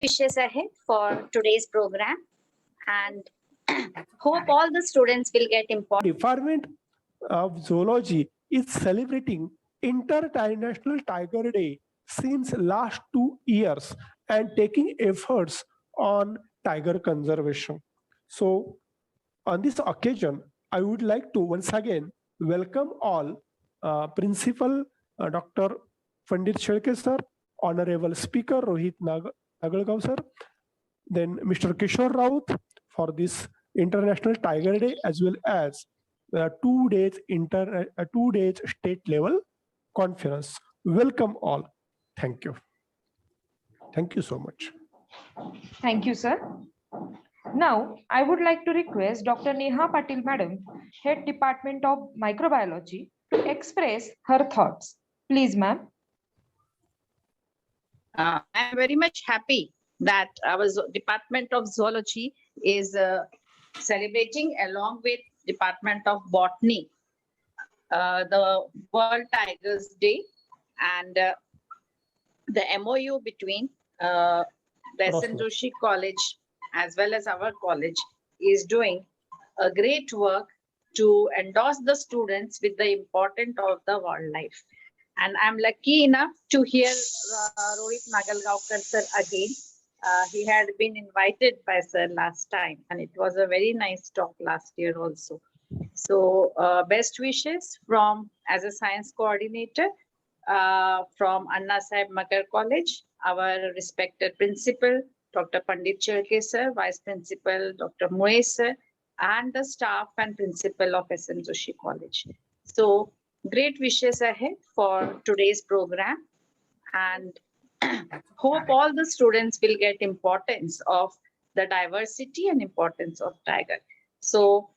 wishes ahead for today's program and hope all the students will get important. Department of Zoology is celebrating International Tiger Day since last 2 years and taking efforts on tiger conservation. So on this occasion, I would like to once again welcome all Principal Dr. Pandit Shelke sir, Honorable Speaker Rohit Nagalgaon sir, then Mr. Kishore Raut for this International Tiger Day as well as 2 days 2 days state level conference. Welcome all. Thank you. Thank you so much. Thank you, sir. Now, I would like to request Dr. Neha Patil Madam, Head Department of Microbiology, to express her thoughts. Please, ma'am. I'm very much happy that our Department of Zoology is celebrating along with Department of Botany the World Tigers Day, and the MOU between the S.N. Joshi College as well as our college is doing a great work to endorse the students with the importance of the wildlife. And I'm lucky enough to hear Rohit Nagalgaonkar sir again. He had been invited by sir last time, and it was a very nice talk last year also. So best wishes from, as a science coordinator, from Anna Saheb Makar College, our respected principal, Dr. Pandit Shelke sir, Vice Principal, Dr. Moe sir, and the staff and principal of S.N. Joshi College. So great wishes ahead for today's program, and hope all the students will get importance of the diversity and importance of tiger. So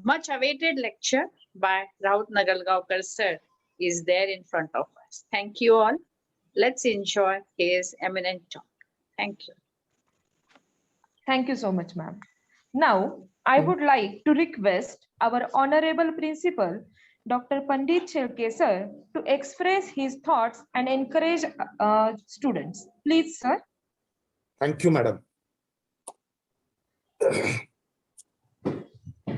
much awaited lecture by Rohit Nagalgaonkar sir is there in front of us. Thank you all. Let's enjoy his eminent talk. Thank you. Thank you so much, ma'am. Now, I would like to request our Honorable Principal, Dr. Pandit Shelke sir, to express his thoughts and encourage students. Please, sir. Thank you, madam.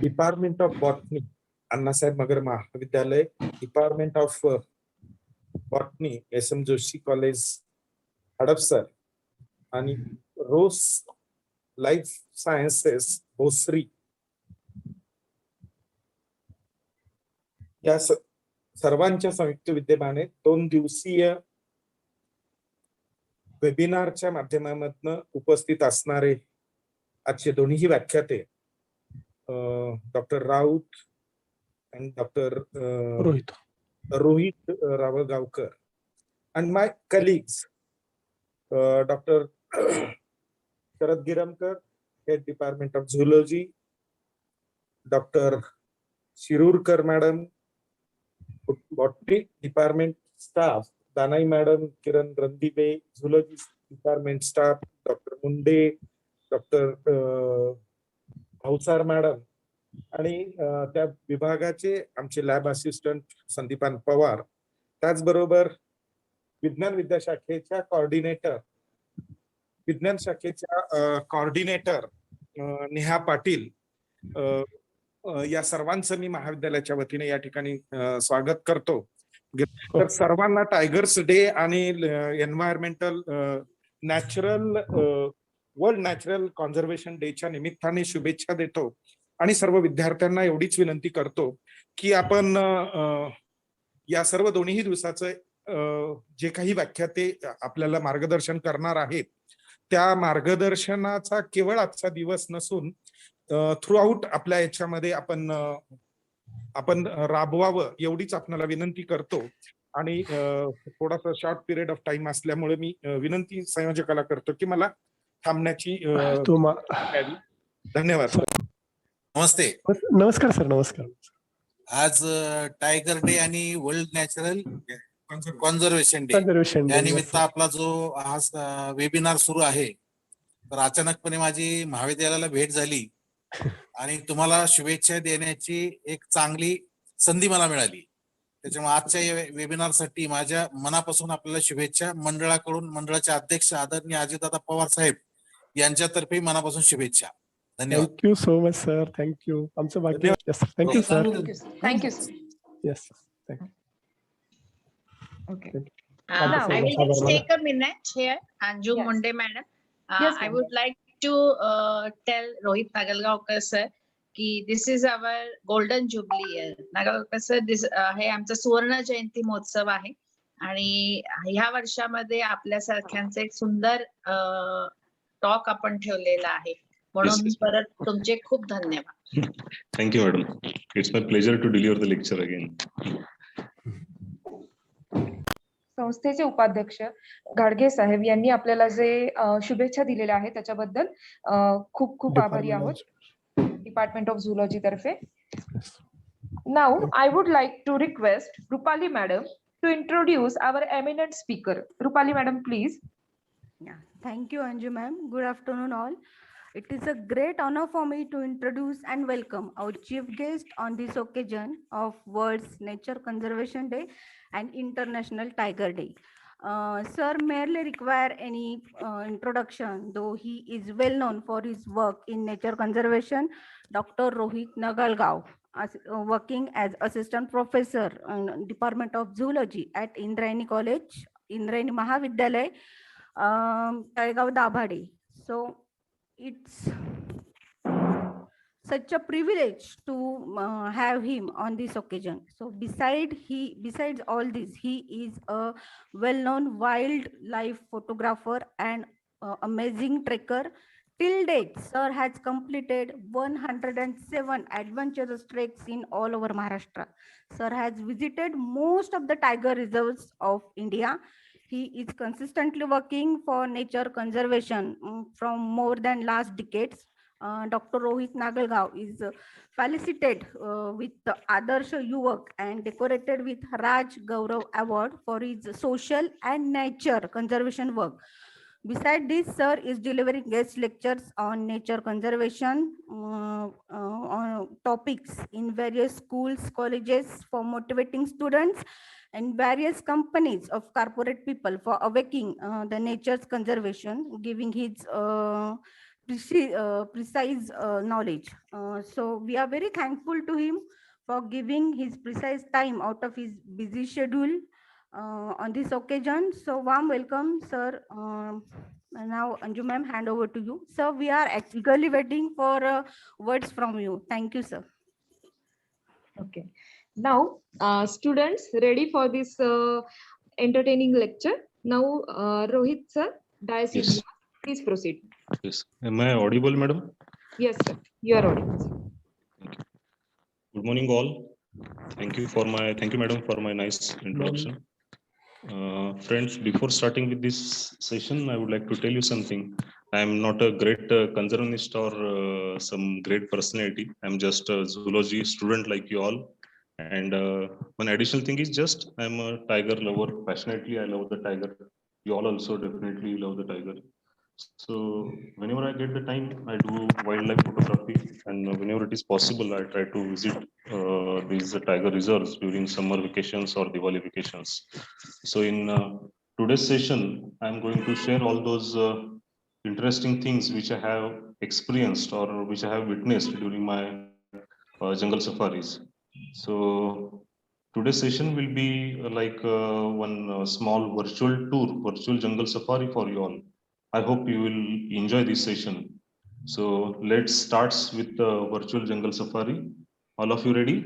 Department of Botany, Anna Saheb Makar Mahavidyalaya, Department of Botany, S.M. Joshi College, Hadapsar, and Rose Life Sciences, Bosri. या सर्वांच्या संयुक्त विद्यमाने 2 दिवसीय वेबिनारच्या माध्यमातून उपस्थित असणारे आजचे दोन्ही व्याख्याते doctor Raut and Dr. Rohit Nagalgaonkar, and my colleagues, Dr. Sharad Giramkar, Head Department of Zoology, Dr. Shirurkar Madam, Botany Department staff, Danai Madam, Kiran Randibe, Zoology Department staff, Dr. Munde, Dr. Bhausar Madam, आणि त्या विभागाचे आमचे lab assistant Sandipan Pawar, त्याचबरोबर विज्ञान विद्याशाखेच्या coordinator Neha Patil, या सर्वांचं मी महाविद्यालयाच्या वतीने या ठिकाणी स्वागत करतो. तर सर्वांना टायगर्स डे आणि एन्व्हायरमेंटल वर्ल्ड नॅचरल कॉन्झर्वेशन डेच्या निमित्ताने शुभेच्छा देतो आणि सर्व विद्यार्थ्यांना एवढीच विनंती करतो की आपण या सर्व दोन्ही दिवसाचं जे काही व्याख्याते आपल्याला मार्गदर्शन करणार आहेत त्या मार्गदर्शनाचा केवळ आजचा दिवस नसून थ्रू आउट आपल्या याच्यामध्ये आपण राबवावं एवढीच आपल्याला विनंती करतो. आणि थोडासा शॉर्ट पिरियड ऑफ टाइम असल्यामुळे मी विनंती संयोजकाला करतो की मला थांबण्याची धन्यवाद. नमस्ते. नमस्कार सर. नमस्कार. आज टायगर डे आणि वर्ल्ड नॅचरल कॉन्झर्वेशन डे या निमित्त आपला जो आज वेबिनार सुरू आहे, तर अचानकपणे माझी महाविद्यालयाला भेट झाली आणि तुम्हाला शुभेच्छा देण्याची एक चांगली संधी मला मिळाली. त्याच्यामुळे आजच्या या वेबिनारसाठी माझ्या मनापासून आपल्याला शुभेच्छा. मंडळाकडून मंडळाचे अध्यक्ष आदरणीय अजितदादा पवार साहेब यांच्यातर्फे मनापासून शुभेच्छा. धन्यवाद. Thank you so much sir. Thank you. आमचं भाग्य. Thank you sir. Thank you, sir. Yes. Okay. I will just Now- take a minute here, Anju Yes. Munde madam. Yes, I ma'am. would like to tell Rohit Nagalgaonkar sir ki this is our golden jubilee year. Nagalgaonkar sir, this हे आमचा सुवर्ण जयंती महोत्सव आहे आणि ह्या वर्षामध्ये आपल्यासारख्यांचे एक सुंदर talk आपण ठेवलेला आहे म्हणून yes. परत तुमचे खूप धन्यवाद. Thank you, madam. It's my pleasure to deliver the lecture again. संस्थेचे उपाध्यक्ष गाडगे साहेब यांनी आपल्याला जे शुभेच्छा दिलेल्या आहेत त्याच्याबद्दल खूप खूप आभारी आहोत डिपार्टमेंट ऑफ झुलॉजी तर्फे. Now I would like to request Rupali madam to introduce our eminent speaker. Rupali madam, please. Yeah, thank you, Anju ma'am. Good afternoon, all. It is a great honor for me to introduce and welcome our chief guest on this occasion of World's Nature Conservation Day and International Tiger Day. Sir merely require any introduction, though he is well known for his work in nature conservation. Dr. Rohit Nagalgaon, working as assistant professor in Department of Zoology at Indrayani College, Indrayani Mahavidyalay, Talegaon, Dabhade. So it's such a privilege to have him on this occasion. So besides all this, he is a well-known wildlife photographer and amazing trekker. Till date, sir has completed 107 adventurous treks in all over Maharashtra. Sir has visited most of the tiger reserves of India. He is consistently working for nature conservation from more than last decades. Dr. Rohit Nagalgaon is felicitated with the Adarsh Yuvak and decorated with Raj Gaurav Award for his social and nature conservation work. Besides this, sir is delivering guest lectures on nature conservation on topics in various schools, colleges for motivating students and various companies of corporate people for awakening the nature's conservation, giving his precise knowledge. So we are very thankful to him for giving his precise time out of his busy schedule on this occasion. So warm welcome, sir. Now, Anju ma'am, hand over to you. Sir, we are eagerly waiting for words from you. Thank you, sir. Okay. Now, students ready for this entertaining lecture. Now, Rohit sir, dais is Yes. yours. Please proceed. Yes. Am I audible, madam? Yes, sir. You are audible. Good morning, all. Thank you, madam, for my nice introduction. Friends, before starting with this session, I would like to tell you something. I am not a great conservationist or some great personality. I'm just a zoology student like you all. And one additional thing is just I'm a tiger lover. Passionately, I love the tiger. You all also definitely love the tiger. So whenever I get the time, I do wildlife photography, and whenever it is possible, I try to visit these tiger reserves during summer vacations or Diwali vacations. So in today's session, I'm going to share all those interesting things which I have experienced or which I have witnessed during my jungle safaris. So today's session will be one small virtual jungle safari for you all. I hope you will enjoy this session. So let's start with the virtual jungle safari. All of you ready?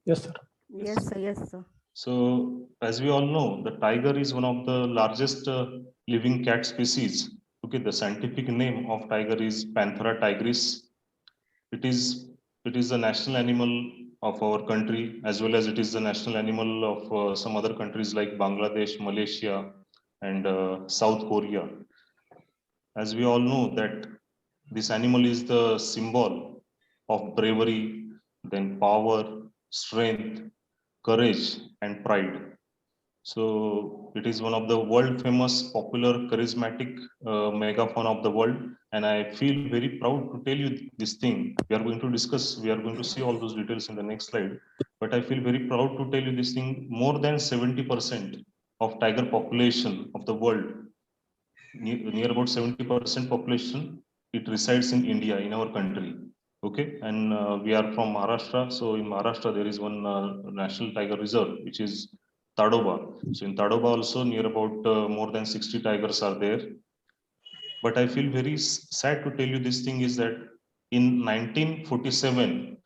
Yes, sir. Yes, sir. Yes, sir. So as we all know, the tiger is one of the largest living cat species. Okay, the scientific name of tiger is Panthera tigris. It is the national animal of our country, as well as it is the national animal of some other countries like Bangladesh, Malaysia, and South Korea. As we all know that this animal is the symbol of bravery, then power, strength, courage, and pride. So it is one of the world famous, popular, charismatic megafauna of the world. And I feel very proud to tell you this thing. We are going to discuss, we are going to see all those details in the next slide. But I feel very proud to tell you this thing. More than 70% of tiger population of the world, near about 70% population, it resides in India, in our country. Okay, and we are from Maharashtra. So in Maharashtra, there is one national tiger reserve, which is Tadoba. So in Tadoba also near about more than 60 tigers are there. But I feel very sad to tell you this thing is that in 1947,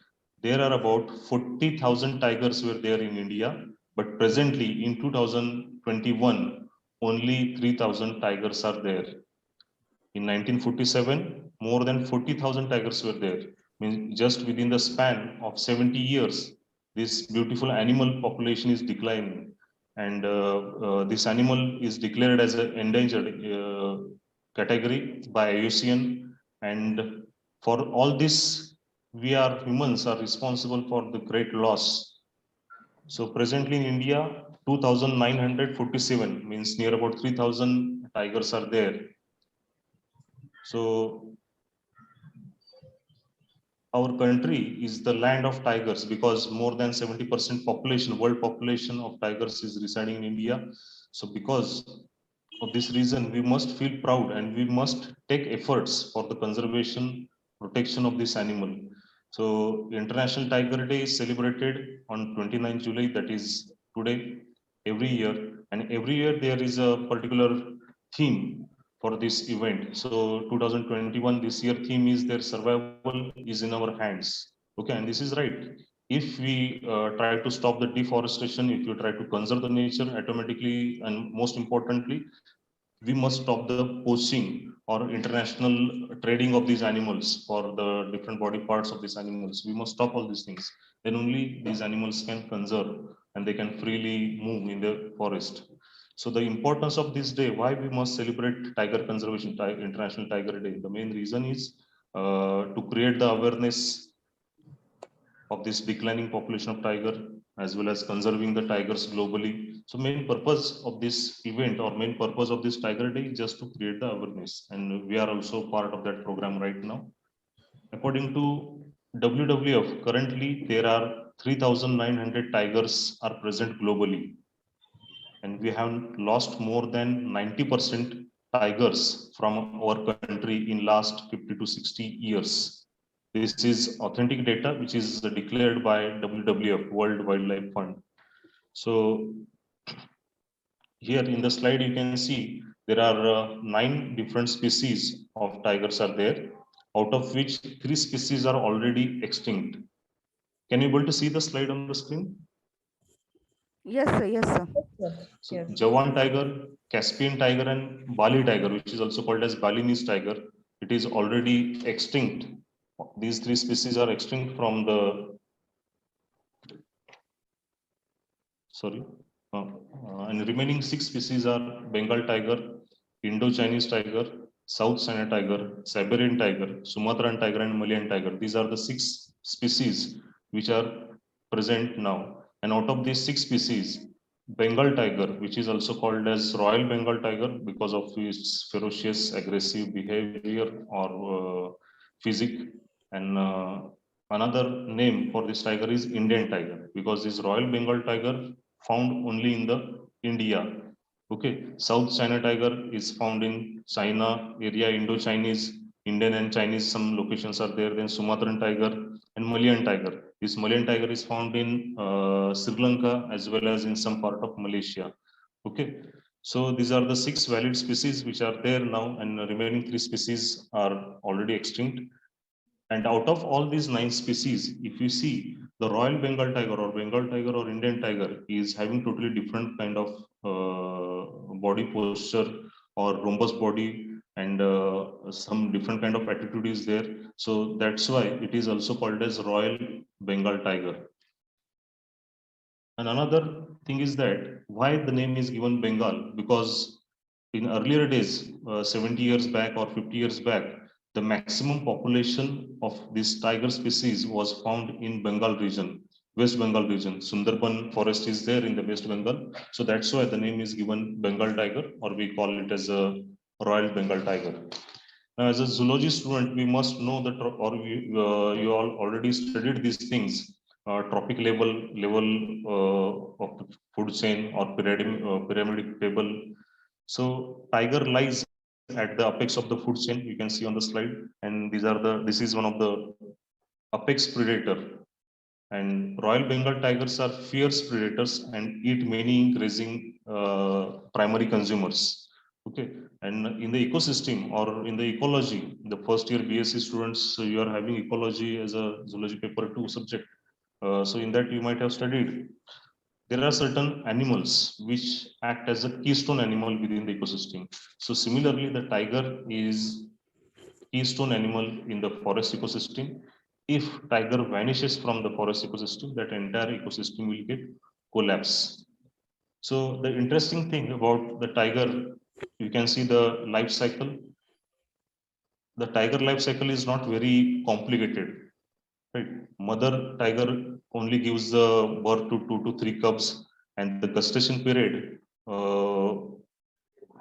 there are about 40,000 tigers were there in India. But presently in 2021, only 3,000 tigers are there. In 1947, more than 40,000 tigers were there. Means just within the span of 70 years, this beautiful animal population is declining. And this animal is declared as an endangered category by IUCN. And for all this, we are humans are responsible for the great loss. So presently in India, 2,947 means near about 3,000 tigers are there. So our country is the land of tigers because more than 70% population, world population of tigers is residing in India. So because of this reason, we must feel proud and we must take efforts for the conservation, protection of this animal. So International Tiger Day is celebrated on 29 July, that is today, every year. And every year there is a particular theme for this event. So 2021, this year theme is their survival is in our hands. Okay, and this is right. If we try to stop the deforestation, if you try to conserve the nature, automatically and most importantly, we must stop the poaching or international trading of these animals for the different body parts of these animals. We must stop all these things. Then only these animals can conserve and they can freely move in the forest. So the importance of this day, why we must celebrate Tiger Conservation, International Tiger Day. The main reason is to create the awareness of this declining population of tiger, as well as conserving the tigers globally. So main purpose of this event or main purpose of this Tiger Day is just to create the awareness. And we are also part of that program right now. According to WWF, currently there are 3,900 tigers are present globally. And we have lost more than 90% tigers from our country in last 50 to 60 years. This is authentic data, which is declared by WWF, World Wildlife Fund. So here in the slide, you can see there are 9 different species of tigers are there, out of which 3 species are already extinct. Can you able to see the slide on the screen? Yes, sir. Yes, sir. So Jawan tiger, Caspian tiger, and Bali tiger, which is also called as Balinese tiger, it is already extinct. These 3 species are extinct from the, and remaining 6 species are Bengal tiger, Indo-Chinese tiger, South China tiger, Siberian tiger, Sumatran tiger, and Malayan tiger. These are the 6 species which are present now. And out of these 6 species, Bengal tiger, which is also called as Royal Bengal tiger because of its ferocious, aggressive behavior or physique. And another name for this tiger is Indian tiger because this Royal Bengal tiger found only in the India. Okay, South China tiger is found in China area, Indo-Chinese, Indian and Chinese, some locations are there. Then Sumatran tiger and Malayan tiger. This Malayan tiger is found in Sri Lanka as well as in some part of Malaysia. Okay, so these are the 6 valid species which are there now, and the remaining 3 species are already extinct. And out of all these 9 species, if you see the Royal Bengal tiger or Indian tiger is having totally different kind of body posture or rhombus body, and some different kind of attitude is there. So that's why it is also called as Royal Bengal tiger. And another thing is that why the name is given Bengal, because in earlier days, 70 years back or 50 years back, the maximum population of this tiger species was found in Bengal region. West Bengal region. Sundarban forest is there in the West Bengal. So that's why the name is given Bengal tiger, or we call it as a Royal Bengal tiger. Now, as a zoology student, we must know that, you all already studied these things, trophic level of the food chain or pyramidic table. So tiger lies at the apex of the food chain. You can see on the slide, and this is one of the apex predator. And Royal Bengal tigers are fierce predators and eat many grazing primary consumers. Okay, and in the ecosystem or in the ecology, the first year BSc students, you are having ecology as a zoology paper 2 subject. So in that you might have studied. There are certain animals which act as a keystone animal within the ecosystem. So similarly, the tiger is keystone animal in the forest ecosystem. If tiger vanishes from the forest ecosystem, that entire ecosystem will get collapse. So the interesting thing about the tiger, you can see the life cycle. The tiger life cycle is not very complicated. Right? Mother tiger only gives the birth to 2 to 3 cubs, and the gestation period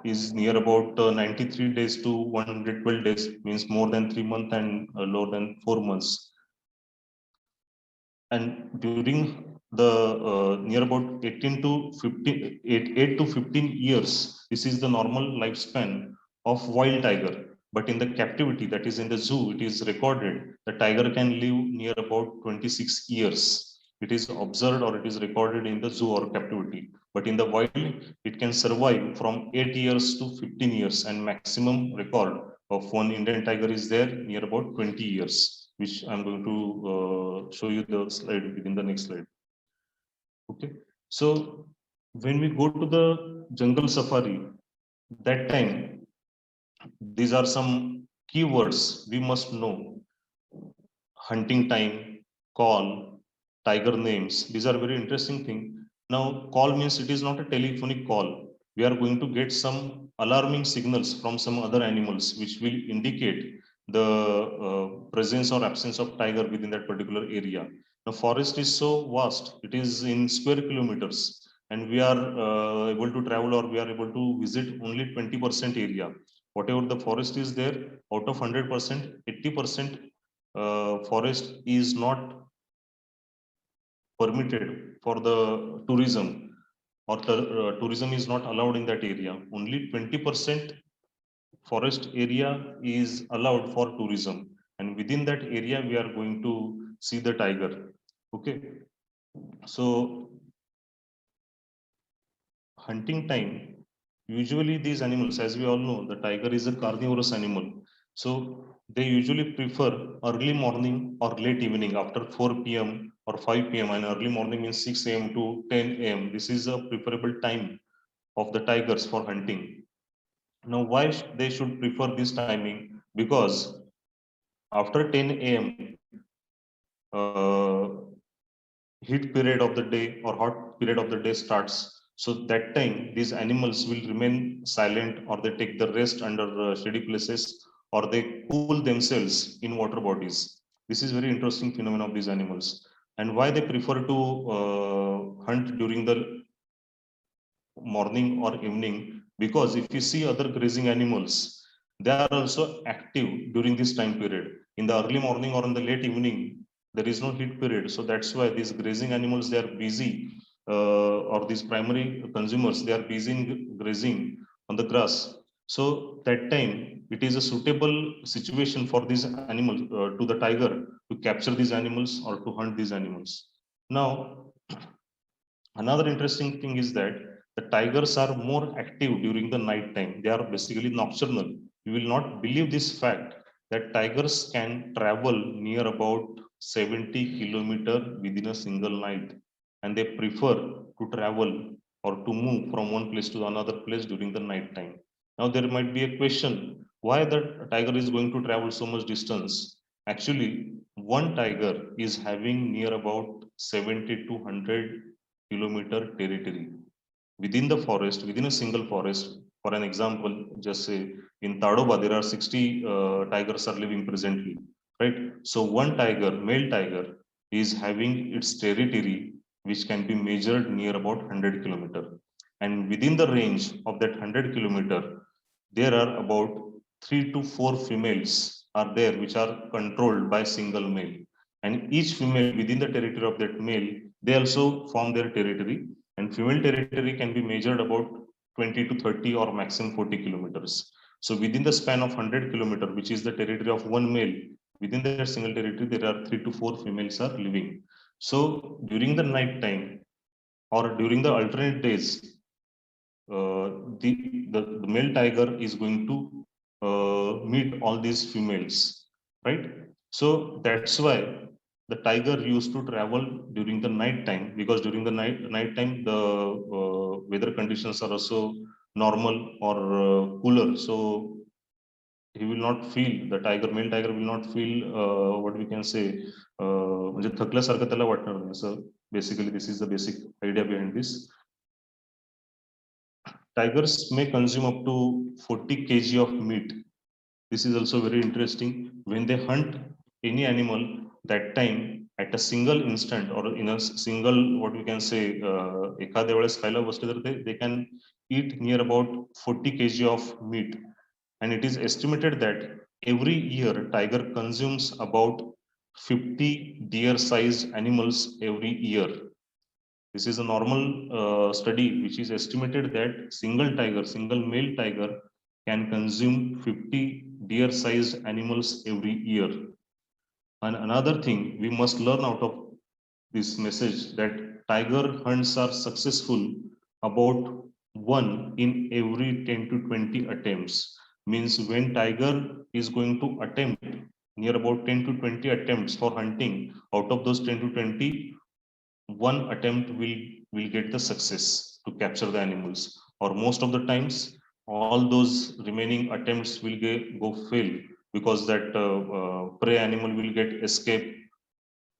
is near about 93 days to 112 days, means more than 3 months and lower than 4 months. And during the near about 18 to 15, 8 to 15 years, this is the normal lifespan of wild tiger. But in the captivity, that is in the zoo, it is recorded the tiger can live near about 26 years. It is observed or it is recorded in the zoo or captivity. But in the wild, it can survive from 8 years to 15 years, and maximum record of one Indian tiger is there near about 20 years, which I'm going to show you the slide within the next slide. Okay, so when we go to the jungle safari, that time, these are some keywords we must know. Hunting time, call, tiger names. These are very interesting thing. Now, call means it is not a telephonic call. We are going to get some alarming signals from some other animals, which will indicate the presence or absence of tiger within that particular area. The forest is so vast; it is in square kilometers, and we are able to travel or we are able to visit only 20% area. Whatever the forest is there, out of 100%, 80% forest is not permitted for the tourism, or the tourism is not allowed in that area. Only 20% forest area is allowed for tourism, and within that area we are going to see the tiger. Okay, so hunting time, usually these animals, as we all know, the tiger is a carnivorous animal, so they usually prefer early morning or late evening after 4 p.m. or 5 p.m. and early morning means 6 a.m. to 10 a.m. This is a preferable time of the tigers for hunting. Now, why they should prefer this timing? Because after 10 a.m., heat period of the day or hot period of the day starts. So that time, these animals will remain silent, or they take the rest under shady places, or they cool themselves in water bodies. This is very interesting phenomenon of these animals. And why they prefer to hunt during the morning or evening? Because if you see other grazing animals, they are also active during this time period. In the early morning or in the late evening, there is no heat period. So that's why these grazing animals, they are busy, or these primary consumers, they are busy in grazing on the grass. So that time, it is a suitable situation for these animals, to the tiger, to capture these animals or to hunt these animals. Now, another interesting thing is that the tigers are more active during the night time. They are basically nocturnal. You will not believe this fact that tigers can travel near about 70 kilometers within a single night, and they prefer to travel or to move from one place to another place during the night time. Now there might be a question, why the tiger is going to travel so much distance? Actually, one tiger is having near about 70 to 100 kilometer territory within the forest, within a single forest. For an example, just say in Tadoba, there are 60 tigers are living presently, right? So one tiger, male tiger, is having its territory, which can be measured near about 100 kilometer. And within the range of that 100 kilometer, there are about 3 to 4 females are there, which are controlled by single male. And each female within the territory of that male, they also form their territory. And female territory can be measured about 20 to 30 or maximum 40 kilometers. So within the span of 100 kilometer, which is the territory of one male, within their single territory, there are 3 to 4 females are living. So during the night time or during the alternate days, the male tiger is going to meet all these females, right? So that's why the tiger used to travel during the night time, because during the night time the weather conditions are also normal or cooler. So he will not feel, the male tiger will not feel what we can say, म्हणजे थकल्यासारखं त्याला वाटणार नाही. So basically this is the basic idea behind this. Tigers may consume up to 40 kg of meat. This is also very interesting. When they hunt any animal, that time at a single instant or in a single, what we can say, एखाद्या वेळेस खायला बसले तर they can eat near about 40 kg of meat. And it is estimated that every year tiger consumes about 50 deer-sized animals every year. This is a normal study which is estimated that single male tiger can consume 50 deer-sized animals every year. And another thing we must learn out of this message, that tiger hunts are successful about 1 in every 10 to 20 attempts. Means when tiger is going to attempt near about 10 to 20 attempts for hunting, out of those 10 to 20, one attempt will get the success to capture the animals, or most of the times all those remaining attempts will go fail, because that prey animal will get escape,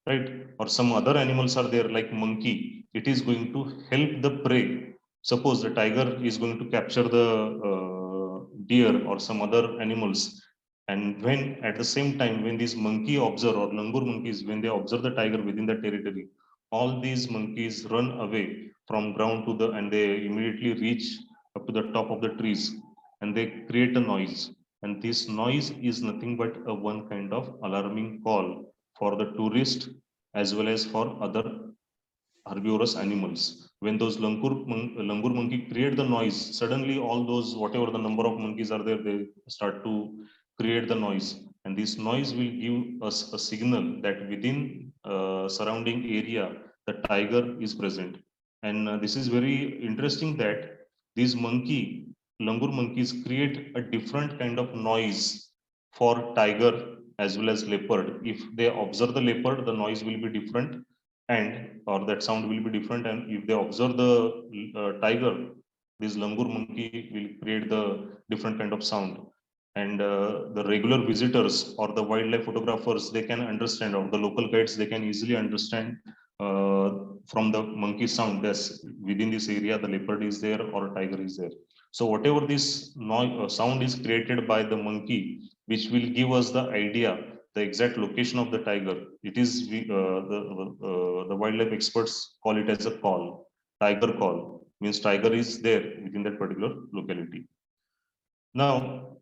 right? Or some other animals are there like monkey, it is going to help the prey. Suppose the tiger is going to capture the deer or some other animals, and when at the same time when these monkey observe, or langur monkeys, when they observe the tiger within the territory, all these monkeys run away from ground to the, and they immediately reach up to the top of the trees, and they create a noise. And this noise is nothing but a one kind of alarming call for the tourist as well as for other herbivorous animals. When those langur monkey create the noise, suddenly all those, whatever the number of monkeys are there, they start to create the noise. And this noise will give us a signal that within surrounding area, the tiger is present. And this is very interesting that these langur monkeys create a different kind of noise for tiger as well as leopard. If they observe the leopard, the noise will be different, and or that sound will be different. And if they observe the tiger, this langur monkey will create the different kind of sound. And the regular visitors or the wildlife photographers, they can understand, or the local guides, they can easily understand from the monkey sound that within this area the leopard is there or tiger is there. So whatever this noise sound is created by the monkey, which will give us the idea, the exact location of the tiger, it is the wildlife experts call it as a call. Tiger call means tiger is there within that particular locality. Now,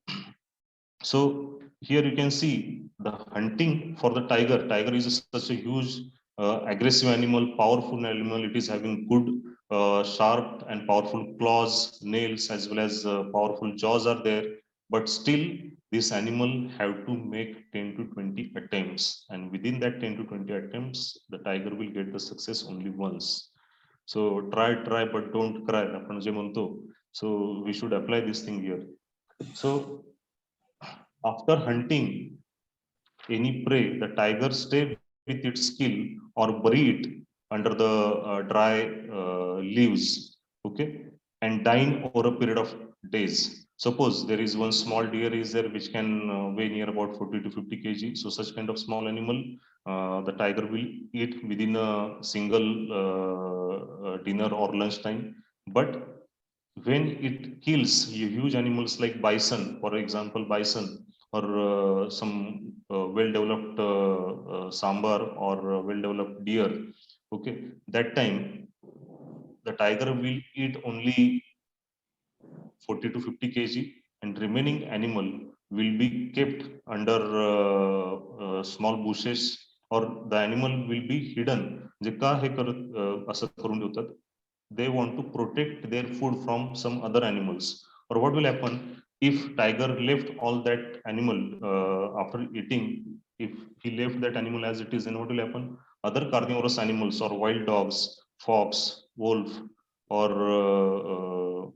so here you can see the hunting for the tiger. Tiger is such a huge aggressive animal, powerful animal. It is having good sharp and powerful claws, nails, as well as powerful jaws are there. But still, this animal have to make 10 to 20 attempts. And within that 10 to 20 attempts, the tiger will get the success only once. So try, but don't cry. So we should apply this thing here. So after hunting any prey, the tiger stay with its kill or bury it under the dry leaves, okay, and dine over a period of days. Suppose there is one small deer is there which can weigh near about 40 to 50 kg. So such kind of small animal, the tiger will eat within a single dinner or lunch time. But when it kills huge animals like bison, for example, bison, or some well-developed sambar or well-developed deer, okay, that time the tiger will eat only 40 to 50 kg, and remaining animal will be kept under small bushes, or the animal will be hidden. जे का हे करत असं करून ठेवतात? They want to protect their food from some other animals. Or what will happen if tiger left all that animal after eating? If he left that animal as it is, then what will happen? Other carnivorous animals or wild dogs, fox, wolf, or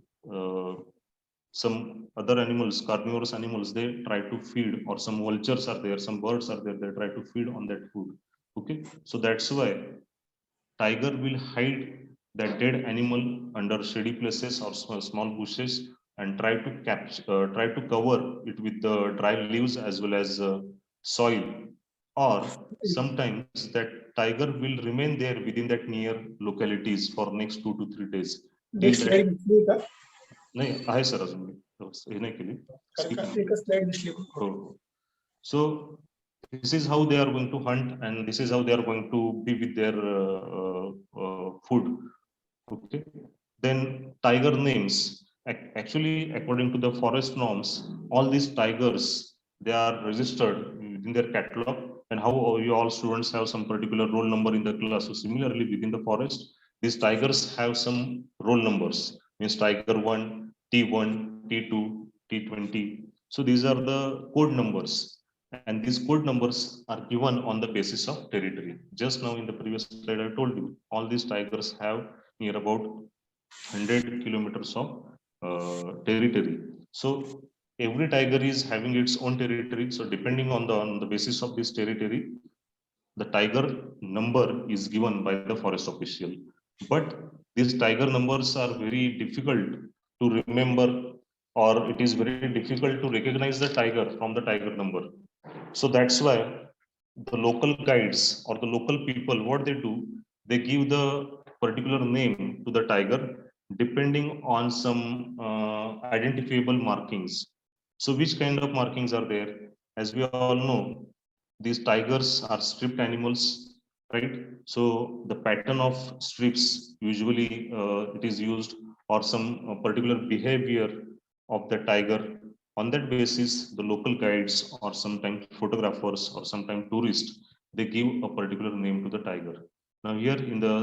some other animals, carnivorous animals, they try to feed, or some vultures are there, some birds are there, they try to feed on that food. Okay, so that's why tiger will hide that dead animal under shady places or small bushes and try to try to cover it with the dry leaves as well as soil. Or sometimes that tiger will remain there within that near localities for next 2 to 3 days. Next slide दिसली का? नाही आहे sir अजून हे नाही केली. एकच slide दिसली. So this is how they are going to hunt, and this is how they are going to be with their food. Okay, then tiger names, actually according to the forest norms, all these tigers, they are registered within their catalog, and how you all students have some particular roll number in the class. So similarly within the forest, these tigers have some roll numbers, means tiger 1, T1, T2, T20. So these are the code numbers, and these code numbers are given on the basis of territory. Just now in the previous slide I told you all these tigers have near about 100 kilometers of territory. So every tiger is having its own territory. So depending on the basis of this territory, the tiger number is given by the forest official. But these tiger numbers are very difficult to remember, or it is very difficult to recognize the tiger from the tiger number. So that's why the local guides or the local people, what they do, they give the particular name to the tiger depending on some identifiable markings. So which kind of markings are there? As we all know, these tigers are stripped animals, right? So the pattern of strips usually it is used, or some particular behavior of the tiger. On that basis, the local guides or sometimes photographers or sometimes tourists, they give a particular name to the tiger. Now here in the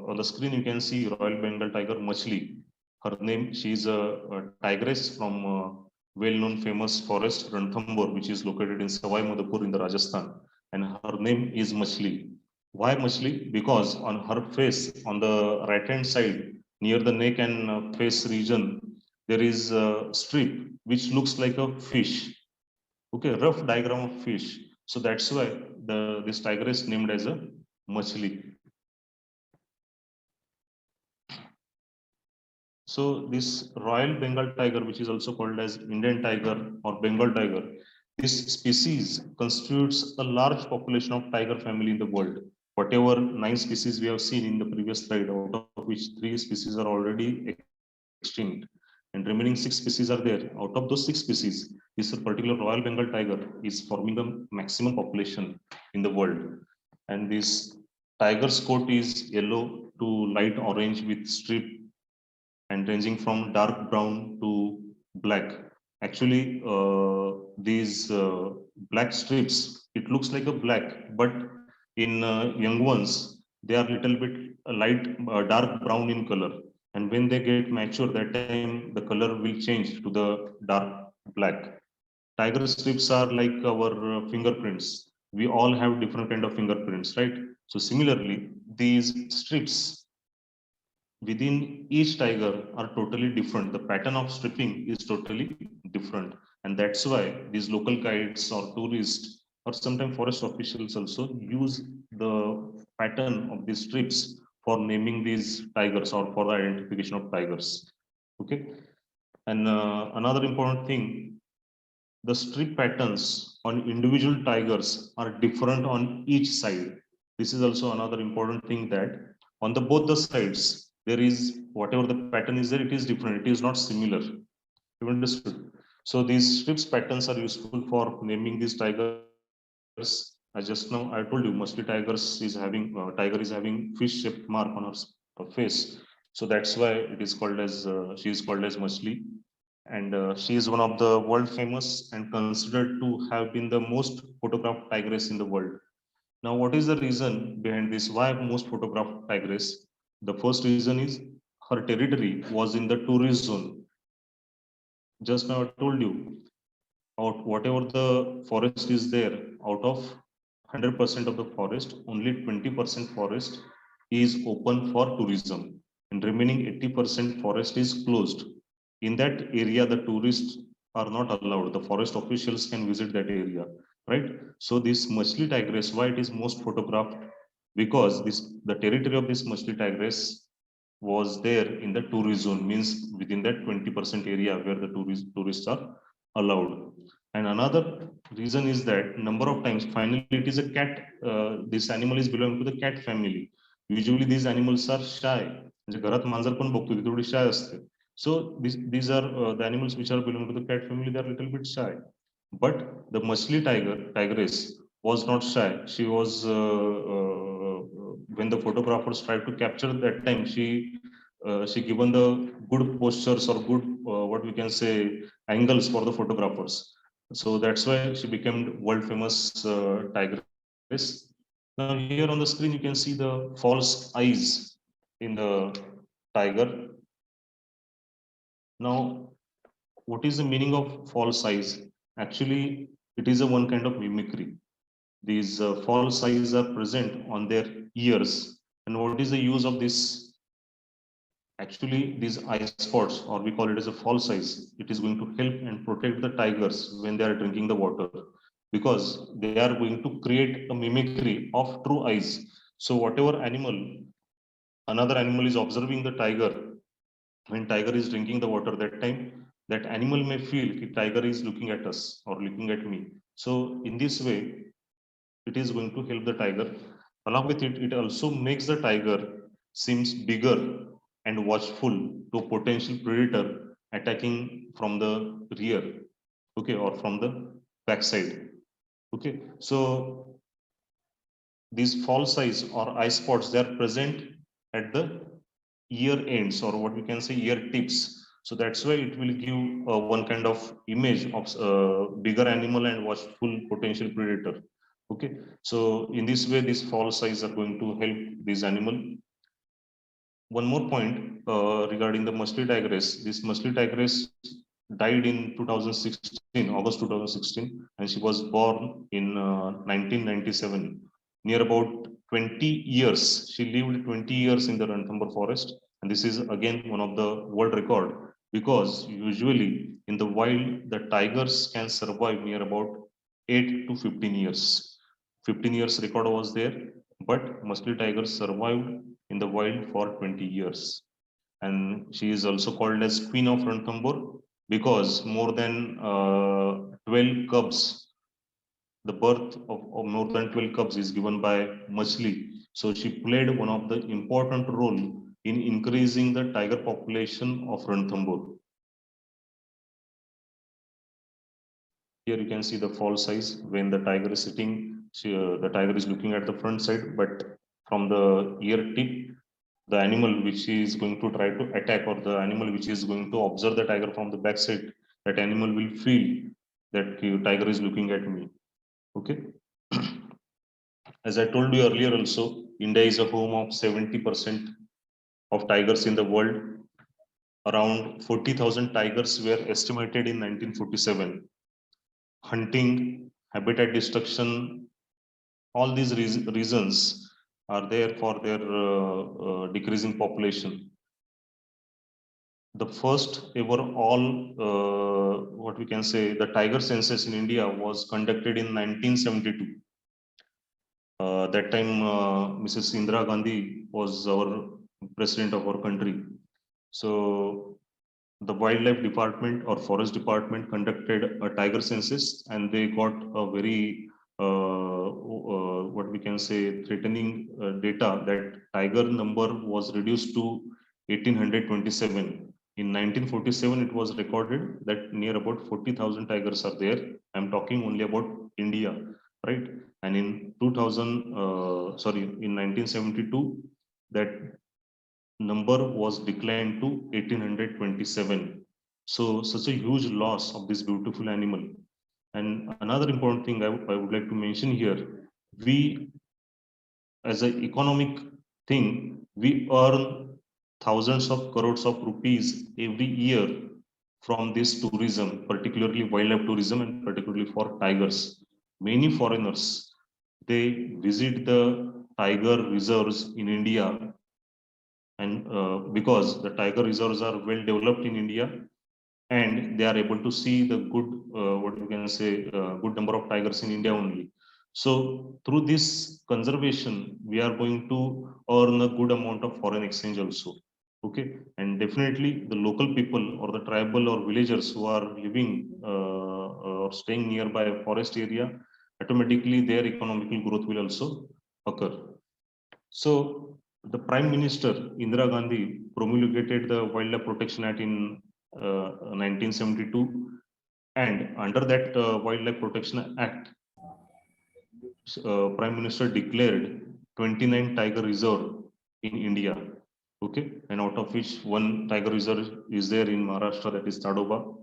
on the screen you can see Royal Bengal tiger Machli. Her name, she is a tigress from well-known famous forest Ranthambore, which is located in Savai Madhopur in the Rajasthan, and her name is Machli. Why Machli? Because on her face, on the right hand side near the neck and face region, there is a strip which looks like a fish. Okay, rough diagram of fish. So that's why this tiger is named as a Machli. So this Royal Bengal tiger, which is also called as Indian tiger or Bengal tiger, this species constitutes a large population of tiger family in the world. Whatever 9 species we have seen in the previous slide, out of which 3 species are already extinct, and remaining 6 species are there. Out of those 6 species, this particular Royal Bengal tiger is forming the maximum population in the world. And this tiger's coat is yellow to light orange with strip, and ranging from dark brown to black. Actually, these black strips, it looks like a black, but in young ones, they are little bit light, dark brown in color. And when they get mature, that time the color will change to the dark black. Tiger strips are like our fingerprints. We all have different kind of fingerprints, right? So similarly, these strips within each tiger are totally different. The pattern of stripping is totally different. And that's why these local guides or tourists or sometimes forest officials also use the pattern of these strips for naming these tigers or for the identification of tigers. Okay. And another important thing, the strip patterns on individual tigers are different on each side. This is also another important thing, that on the both the sides, there is whatever the pattern is there, it is different, it is not similar. You understood? So these strips patterns are useful for naming these tigers. As just now I told you, mostly tiger is having fish-shaped mark on her face. So that's why it is called as she is called as Machli. And she is one of the world famous and considered to have been the most photographed tigress in the world. Now, what is the reason behind this? Why most photographed tigress? The first reason is her territory was in the tourist zone. Just now I told you, out whatever the forest is there, out of 100% of the forest, only 20% forest is open for tourism, and remaining 80% forest is closed. In that area, the tourists are not allowed. The forest officials can visit that area, right? So this Machli tigress, why it is most photographed? Because the territory of this Machli tigress was there in the tourist zone, means within that 20% area where the tourists are allowed. And another reason is that number of times, finally it is a cat, this animal is belonging to the cat family. Usually these animals are shy. म्हणजे घरात मांजर पण बघतो ती थोडी shy असते. So these are the animals which are belonging to the cat family, they are little bit shy. But the Machli tigress was not shy. She was when the photographers tried to capture that time, she given the good postures or good what we can say angles for the photographers. So that's why she became world famous tigress. Now here on the screen you can see the false eyes in the tiger. Now what is the meaning of false eyes? Actually it is a one kind of mimicry. These false eyes are present on their ears. And what is the use of this? Actually these eye spots, or we call it as a false eyes, it is going to help and protect the tigers when they are drinking the water, because they are going to create a mimicry of true eyes. So whatever animal, another animal is observing the tiger, when tiger is drinking the water, that time that animal may feel that tiger is looking at us or looking at me. So in this way it is going to help the tiger. Along with it, it also makes the tiger seems bigger and watchful to potential predator attacking from the rear, okay, or from the backside. Okay, so these false eyes or eye spots, they are present at the ear ends, or what we can say ear tips. So that's why it will give one kind of image of bigger animal and watchful potential predator. Okay, so in this way these false eyes are going to help this animal. One more point regarding the Machli tigress. This Machli tigress died in 2016, August 2016, and she was born in 1997. Near about 20 years, she lived 20 years in the Ranthambore forest, and this is again one of the world record, because usually in the wild the tigers can survive near about 8 to 15 years. 15 years record was there, but Machli tiger survived in the wild for 20 years. And she is also called as Queen of Ranthambore because more than 12 cubs, the birth of more than 12 cubs is given by Machli. So she played one of the important role in increasing the tiger population of Ranthambore. Here you can see the false eyes. When the tiger is sitting, the tiger is looking at the front side, but from the ear tip, the animal which is going to try to attack, or the animal which is going to observe the tiger from the back side, that animal will feel that tiger is looking at me. Okay. As I told you earlier also, India is a home of 70% of tigers in the world. Around 40,000 tigers were estimated in 1947. Hunting, habitat destruction, all these reasons are there for their decreasing population. The first ever all what we can say the tiger census in India was conducted in 1972. That time Mrs. Indira Gandhi was our president of our country. So the wildlife department or forest department conducted a tiger census, and they got a very what we can say threatening data that tiger number was reduced to 1827 In 1947, it was recorded that near about 40,000 tigers are there. I'm talking only about India, right? And in 1972, that number was declined to 1827. So such a huge loss of this beautiful animal. And another important thing I would like to mention here, we as an economic thing, we earn thousands of crores of rupees every year from this tourism, particularly wildlife tourism and particularly for tigers. Many foreigners, they visit the tiger reserves in India, and because the tiger reserves are well developed in India, and they are able to see the good, what you can say, good number of tigers in India only. So through this conservation, we are going to earn a good amount of foreign exchange also. Okay, and definitely the local people or the tribal or villagers who are living or staying nearby a forest area, automatically their economical growth will also occur. So the Prime Minister Indira Gandhi promulgated the Wildlife Protection Act in 1972, and under that Wildlife Protection Act, Prime Minister declared 29 tiger reserve in India. Okay, and out of which one tiger reserve is there in Maharashtra, that is Tadoba.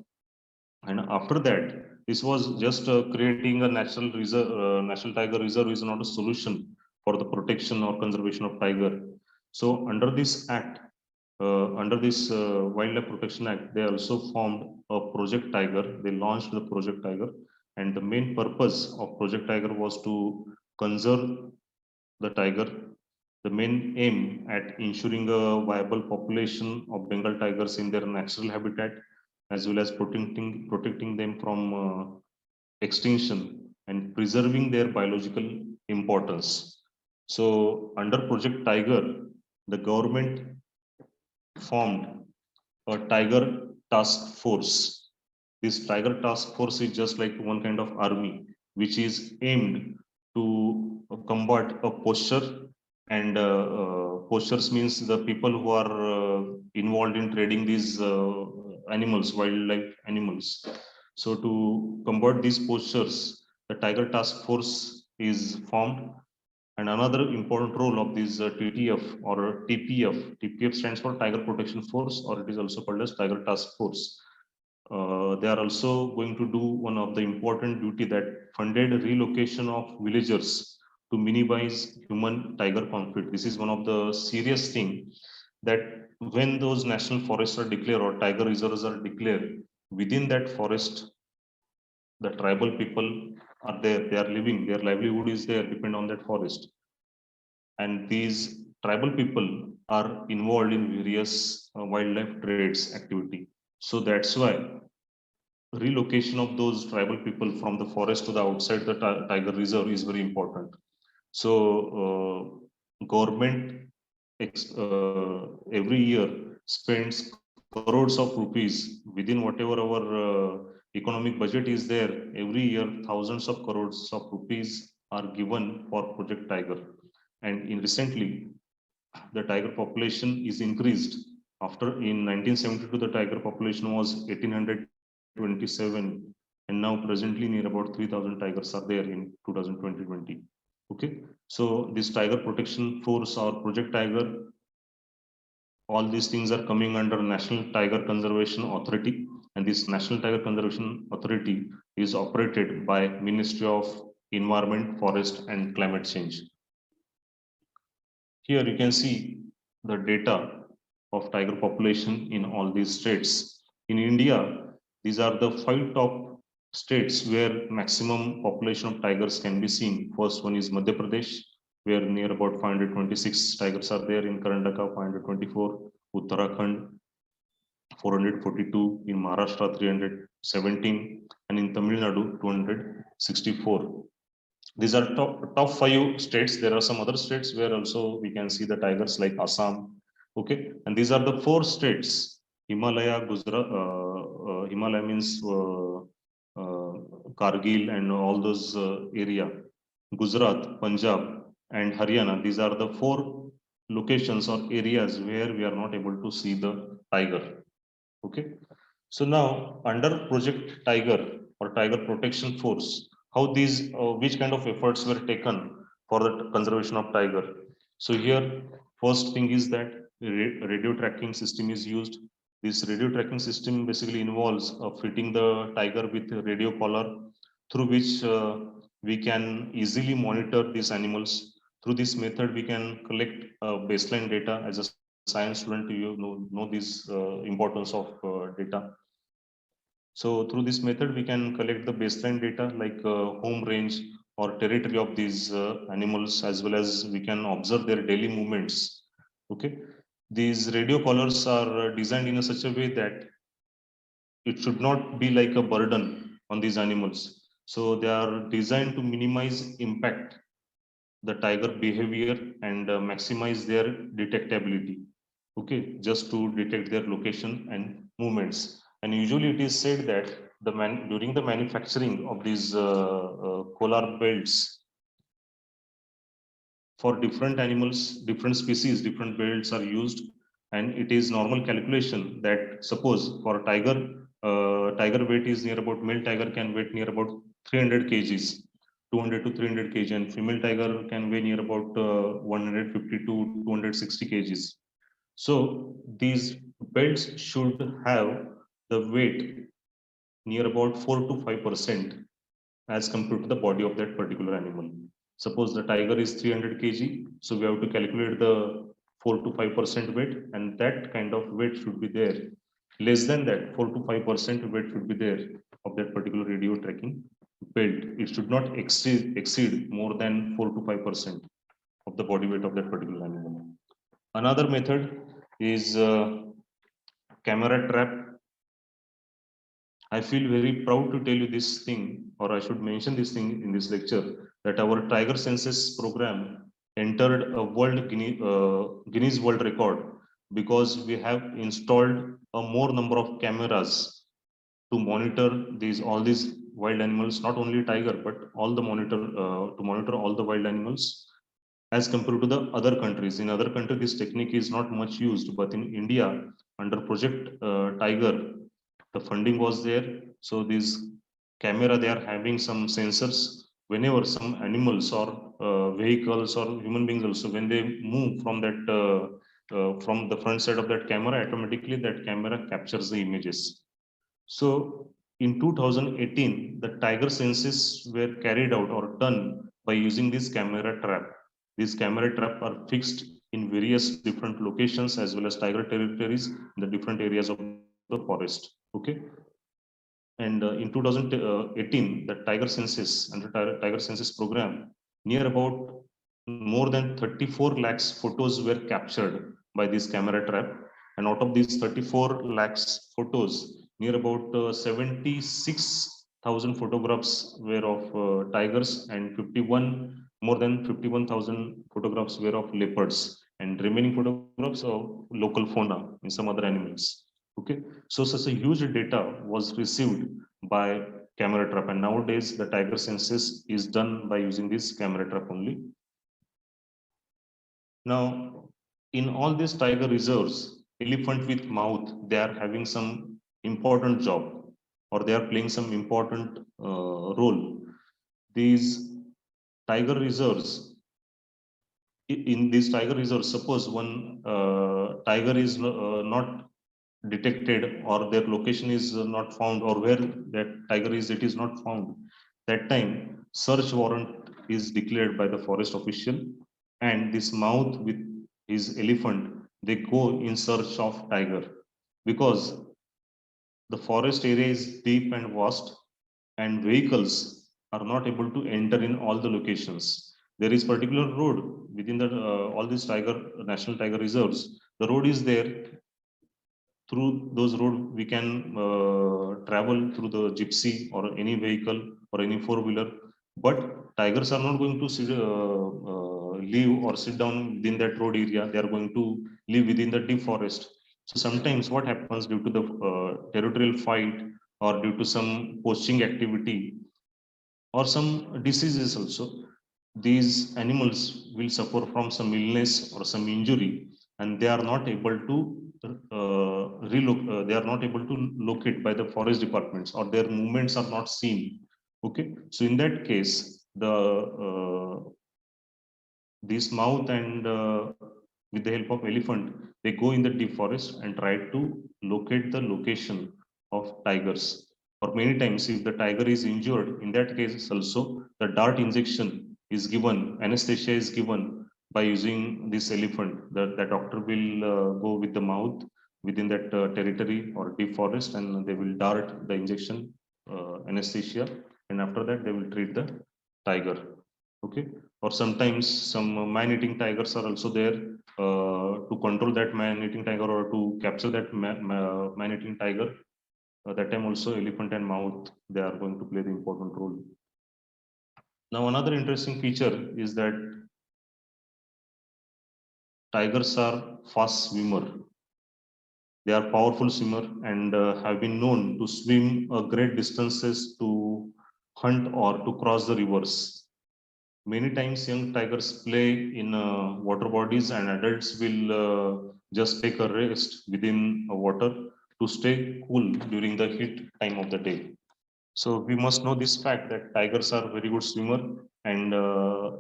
And after that, this was just creating a national reserve, national tiger reserve is not a solution for the protection or conservation of tiger. So under this act, under this Wildlife Protection Act, they also formed a Project Tiger. They launched the Project Tiger, and the main purpose of Project Tiger was to conserve the tiger. The main aim at ensuring a viable population of Bengal tigers in their natural habitat, as well as protecting them from extinction and preserving their biological importance. So under Project Tiger, the government formed a tiger task force. This tiger task force is just like one kind of army, which is aimed to combat a poacher, and poachers means the people who are involved in trading these animals, wildlife animals. So to combat these poachers, the tiger task force is formed. And another important role of this TTF or TPF, TPF stands for Tiger Protection Force, or it is also called as Tiger Task Force. They are also going to do one of the important duty, that funded relocation of villagers to minimize human tiger conflict. This is one of the serious thing, that when those national forests are declared or tiger reserves are declared, within that forest, the tribal people are there, they are living, their livelihood is there, depend on that forest. And these tribal people are involved in various wildlife trades activity. So that's why relocation of those tribal people from the forest to the outside the tiger reserve is very important. So government every year spends crores of rupees within whatever our economic budget is there. Every year, thousands of crores of rupees are given for Project Tiger. And in recently, the tiger population is increased. After in 1972, the tiger population was 1827, and now presently near about 3,000 tigers are there in 2020. Okay, so this Tiger Protection Force or Project Tiger, all these things are coming under National Tiger Conservation Authority, and this National Tiger Conservation Authority is operated by Ministry of Environment, Forest and Climate Change. Here you can see the data of tiger population in all these states. In India, these are the 5 top states where maximum population of tigers can be seen. First one is Madhya Pradesh, where near about 526 tigers are there. In Karnataka, 524, Uttarakhand, 442, in Maharashtra, 317, and in Tamil Nadu, 264. These are top 5 states. There are some other states where also we can see the tigers, like Assam. Okay, and these are the 4 states: Himalaya, Gujarat, Himalaya means Kargil and all those area, Gujarat, Punjab, and Haryana. These are the 4 locations or areas where we are not able to see the tiger. Okay. So now under Project Tiger or Tiger Protection Force, how these, which kind of efforts were taken for the conservation of tiger? So here, first thing is that radio tracking system is used. This radio tracking system basically involves fitting the tiger with a radio collar through which we can easily monitor these animals. Through this method, we can collect baseline data. As a science student, you know this importance of data. So through this method, we can collect the baseline data like home range or territory of these animals, as well as we can observe their daily movements. Okay, these radio collars are designed in a such a way that it should not be like a burden on these animals. So they are designed to minimize impact the tiger behavior and maximize their detectability. Okay, just to detect their location and movements. And usually it is said that during the manufacturing of these collar belts for different animals, different species, different belts are used. And it is normal calculation that suppose for a tiger, tiger weight is near about, male tiger can weight near about 300 kgs, 200 to 300 kg, and female tiger can weigh near about 150 to 260 kgs. So these belts should have the weight near about 4 to 5% as compared to the body of that particular animal. Suppose the tiger is 300 kg, so we have to calculate the 4 to 5% weight, and that kind of weight should be there. Less than that, 4 to 5% weight should be there of that particular radio tracking belt. It should not exceed more than 4 to 5% of the body weight of that particular animal. Another method is camera trap. I feel very proud to tell you this thing, or I should mention this thing in this lecture, that our Tiger Census program entered a Guinness World Record because we have installed a more number of cameras to monitor all these wild animals, not only tiger, but all the to monitor all the wild animals as compared to the other countries. In other countries, this technique is not much used, but in India, under Project Tiger, the funding was there. So this camera, they are having some sensors. Whenever some animals or vehicles or human beings also, when they move from that from the front side of that camera, automatically that camera captures the images. So in 2018, the tiger census were carried out or done by using this camera trap. These camera trap are fixed in various different locations as well as tiger territories in the different areas of the forest. Okay. And in 2018, the tiger census, under tiger census program, near about more than 34 lakhs photos were captured by this camera trap. And out of these 34 lakhs photos, near about 76,000 photographs were of tigers, and more than 51,000 photographs were of leopards, and remaining photographs of local fauna and some other animals. Okay, so such a huge data was received by camera trap, and nowadays the tiger census is done by using this camera trap only. Now, in all these tiger reserves, elephant with mouth, they are having some important job, or they are playing some important role. These tiger reserves, in these tiger reserves, suppose one tiger is not detected, or their location is not found, or where that tiger is, it is not found. That time, search warrant is declared by the forest official, and this mouth with his elephant, they go in search of tiger, because the forest area is deep and vast, and vehicles are not able to enter in all the locations. There is particular road within the all these national tiger reserves. The road is there. Through those roads, we can travel through the gypsy or any vehicle or any four-wheeler. But tigers are not going to live or sit down within that road area. They are going to live within the deep forest. So sometimes what happens due to the territorial fight, or due to some poaching activity, or some diseases also, these animals will suffer from some illness or some injury, and they are not able to they are not able to locate by the forest departments, or their movements are not seen. Okay, so in that case, this mouth and with the help of elephant, they go in the deep forest and try to locate the location of tigers. Or many times, if the tiger is injured, in that case also the dart injection is given, anesthesia is given by using this elephant. The doctor will go with the mouth within that territory or deep forest, and they will dart the injection anesthesia, and after that they will treat the tiger. Okay, or sometimes some man-eating tigers are also there to control that man-eating tiger or to capture that man-eating tiger. That time also elephant and mouth, they are going to play the important role. Now another interesting feature is that tigers are fast swimmer. They are powerful swimmer and have been known to swim great distances to hunt or to cross the rivers. Many times young tigers play in water bodies, and adults will just take a rest within water to stay cool during the heat time of the day. So we must know this fact that tigers are very good swimmer, and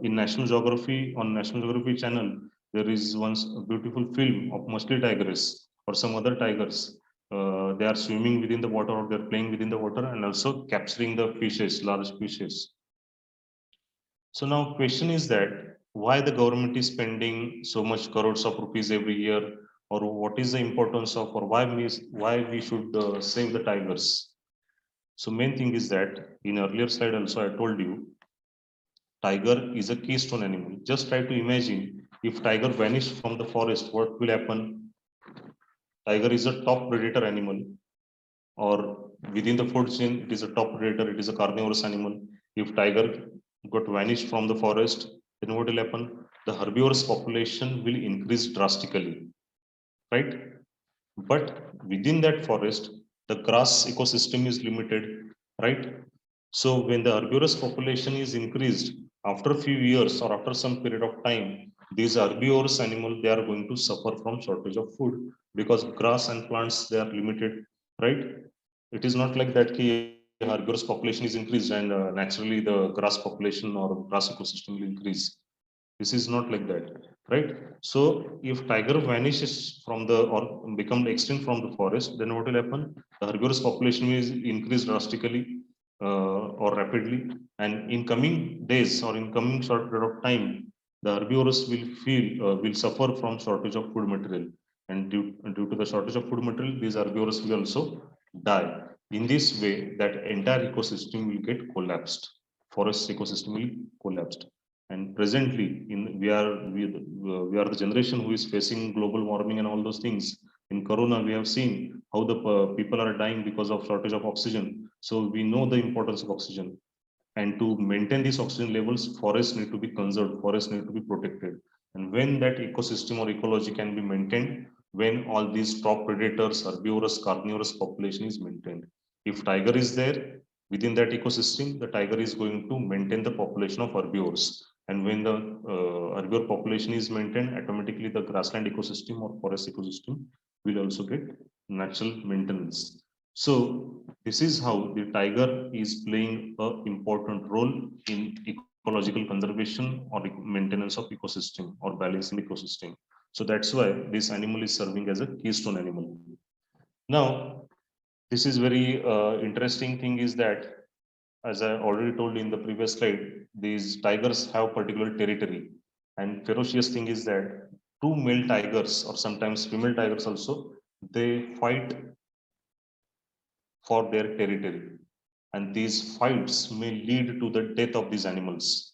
in National Geography, on National Geography channel, there is once a beautiful film of musky tigress or some other tigers. They are swimming within the water, or they're playing within the water, and also capturing the fishes, large fishes. So now question is that why the government is spending so much crores of rupees every year, or what is the importance of, or why we should save the tigers? So main thing is that in earlier slide also I told you, tiger is a keystone animal. Just try to imagine if tiger vanished from the forest, what will happen? Tiger is a top predator animal, or within the food chain, it is a top predator, it is a carnivorous animal. If tiger got vanished from the forest, then what will happen? The herbivorous population will increase drastically, right? But within that forest, the grass ecosystem is limited, right? So when the herbivorous population is increased, after a few years or after some period of time, these herbivorous animals, they are going to suffer from shortage of food, because grass and plants, they are limited, right? It is not like that herbivorous population is increased and naturally the grass population or grass ecosystem will increase. This is not like that, right? So if tiger vanishes from the, or become extinct from the forest, then what will happen? The herbivorous population will increase drastically or rapidly, and in coming days or in coming short period of time, the herbivores will suffer from shortage of food material, and due to the shortage of food material, these herbivores will also die. In this way, that entire ecosystem will get collapsed. Forest ecosystem will collapsed. And presently, we are the generation who is facing global warming and all those things. In Corona, we have seen how the people are dying because of shortage of oxygen. So we know the importance of oxygen. And to maintain these oxygen levels, forests need to be conserved, forests need to be protected. And when that ecosystem or ecology can be maintained, when all these top predators, herbivorous, carnivorous population is maintained. If tiger is there within that ecosystem, the tiger is going to maintain the population of herbivores. And when the herbivore population is maintained, automatically the grassland ecosystem or forest ecosystem will also get natural maintenance. So this is how the tiger is playing an important role in ecological conservation or maintenance of ecosystem or balancing ecosystem. So that's why this animal is serving as a keystone animal. Now, this is very interesting thing is that, as I already told in the previous slide, these tigers have particular territory, and ferocious thing is that two male tigers or sometimes female tigers also, they fight for their territory, and these fights may lead to the death of these animals,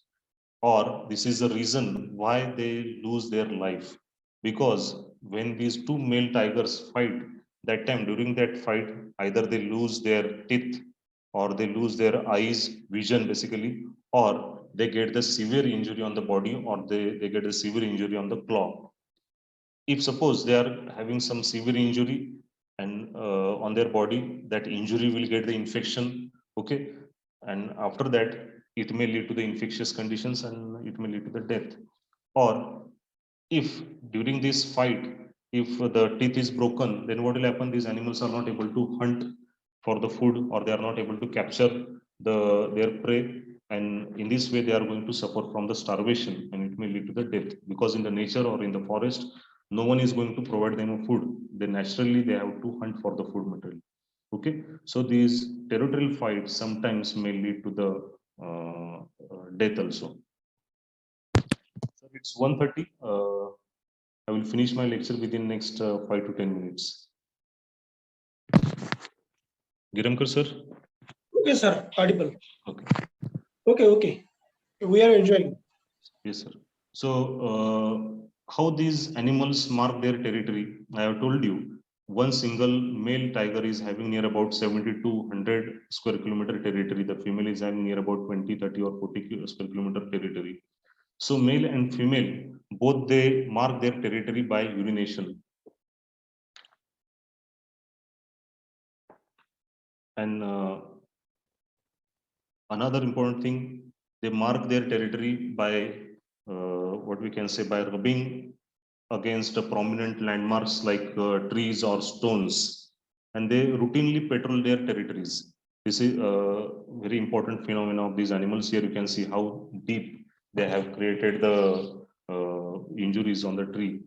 or this is the reason why they lose their life, because when these two male tigers fight, that time during that fight, either they lose their teeth or they lose their eyes vision basically, or they get the severe injury on the body, or they get a severe injury on the claw. If suppose they are having some severe injury and on their body, that injury will get the infection, okay, and after that it may lead to the infectious conditions and it may lead to the death. Or if during this fight, if the teeth is broken, then what will happen? These animals are not able to hunt for the food, or they are not able to capture their prey, and in this way they are going to suffer from the starvation, and it may lead to the death, because in the nature or in the forest no one is going to provide them a food. Then naturally they have to hunt for the food material. Okay, so these territorial fights sometimes may lead to the death also. So it's 1:30. I will finish my lecture within next 5 to 10 minutes. Giramkar sir. Okay, sir. Audible. Okay. Okay. We are enjoying. Yes, sir. So how these animals mark their territory? I have told you, one single male tiger is having near about 70 to 100 square kilometer territory. The female is having near about 20, 30 or 40 square kilometer territory. So male and female, both they mark their territory by urination. And another important thing, they mark their territory by what we can say, by rubbing against prominent landmarks like trees or stones, and they routinely patrol their territories. This is a very important phenomenon of these animals. Here you can see how deep they have created the injuries on the tree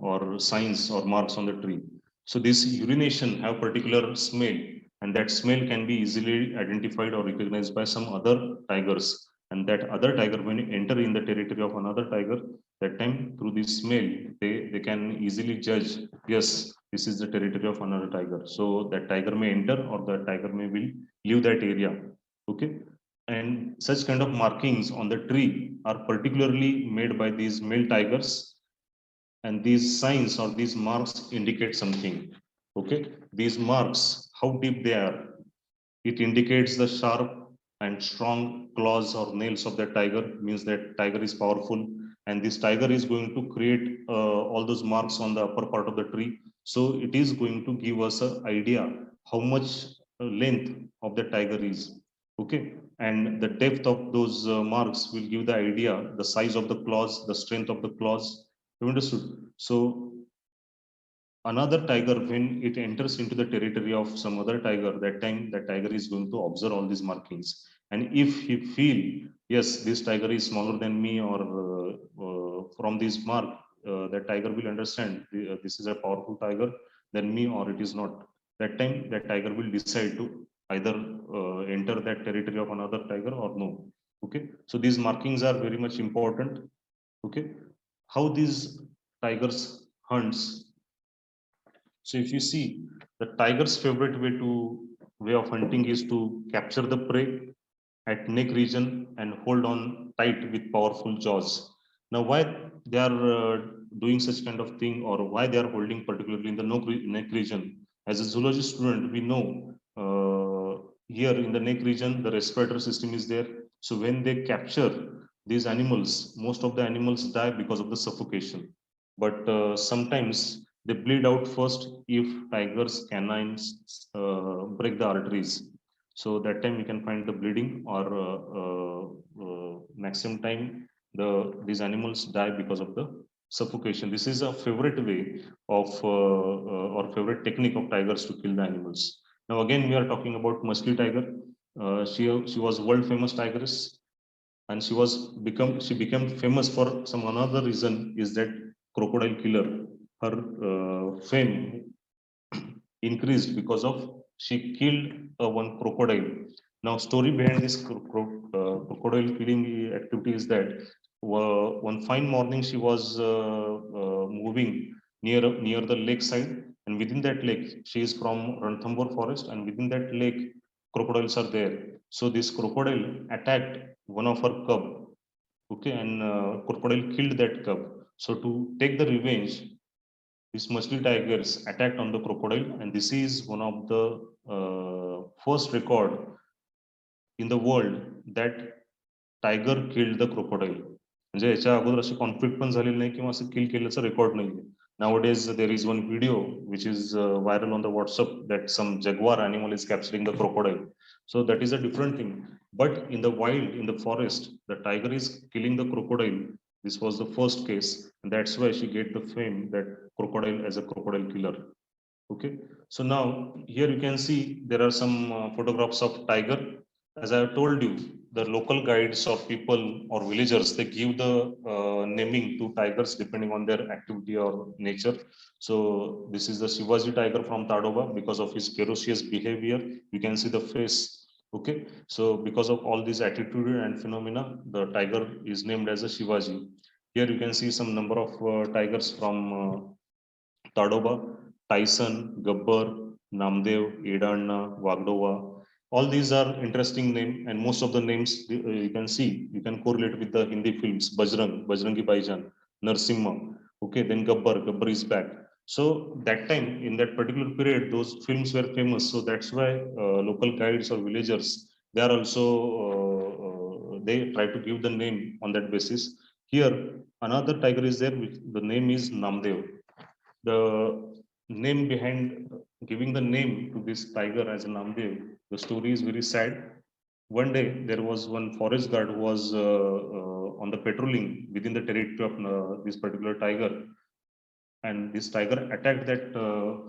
or signs or marks on the tree. So this urination have particular smell, and that smell can be easily identified or recognized by some other tigers. And that other tiger, when you enter in the territory of another tiger, that time through this smell, they can easily judge, yes, this is the territory of another tiger. So that tiger may enter, or that tiger may will leave that area. Okay. And such kind of markings on the tree are particularly made by these male tigers, and these signs or these marks indicate something. Okay, these marks, how deep they are, it indicates the sharp and strong claws or nails of the tiger, means that tiger is powerful, and this tiger is going to create all those marks on the upper part of the tree. So it is going to give us an idea how much length of the tiger is. Okay, and the depth of those marks will give the idea, the size of the claws, the strength of the claws. You understood? So another tiger, when it enters into the territory of some other tiger, that time that tiger is going to observe all these markings. And if he feel, yes, this tiger is smaller than me, or from this mark, that tiger will understand this is a powerful tiger than me, or it is not. That time that tiger will decide to either enter that territory of another tiger or no. Okay, so these markings are very much important. Okay, how these tigers hunts. So if you see, the tiger's favorite way of hunting is to capture the prey at neck region and hold on tight with powerful jaws. Now, why they are doing such kind of thing, or why they are holding particularly in the neck region? As a zoology student, we know here in the neck region, the respiratory system is there. So when they capture these animals, most of the animals die because of the suffocation. But sometimes they bleed out first if tigers' canines break the arteries. So that time we can find the bleeding, or maximum time these animals die because of the suffocation. This is a favorite way of or favorite technique of tigers to kill the animals. Now again, we are talking about musky tiger. She was world famous tigress, and she became famous for some another reason, is that crocodile killer. Her fame increased because of she killed one crocodile. Now, story behind this crocodile killing activity is that one fine morning she was moving near the lake side, and within that lake, she is from Ranthambore forest, and within that lake, crocodiles are there. So this crocodile attacked one of her cub. Okay, and crocodile killed that cub. So to take the revenge, these musky tigers attacked on the crocodile, and this is one of the first record in the world that tiger killed the crocodile. म्हणजे याच्या अगोदर असे conflict पण झालेले नाही किंवा असं किल केल्याचं रेकॉर्ड नाहीये. Nowadays there is one video which is viral on the WhatsApp that some jaguar animal is capturing the crocodile. So that is a different thing. But in the wild, in the forest, the tiger is killing the crocodile This was the first case, and that's why she get the fame that crocodile as a crocodile killer. Okay, so now here you can see there are some photographs of tiger. As I have told you, the local guides or people or villagers, they give the naming to tigers depending on their activity or nature. So this is the Shivaji tiger from Tadoba because of his ferocious behavior. You can see the face. Okay, so because of all these attitude and phenomena, the tiger is named as a Shivaji. Here you can see some number of tigers from Tadoba, Tyson, Gabbar, Namdev, Edanna, Wagdova. All these are interesting names, and most of the names you can see, you can correlate with the Hindi films, Bajrangi Bhaijaan, Narsimha. Okay, then Gabbar is back. So that time, in that particular period, those films were famous. So that's why local guides or villagers, they are also, they try to give the name on that basis. Here, another tiger is there, which the name is Namdev. The name behind giving the name to this tiger as a Namdev, the story is very sad. One day there was one forest guard who was on the patrolling within the territory of this particular tiger, and this tiger attacked that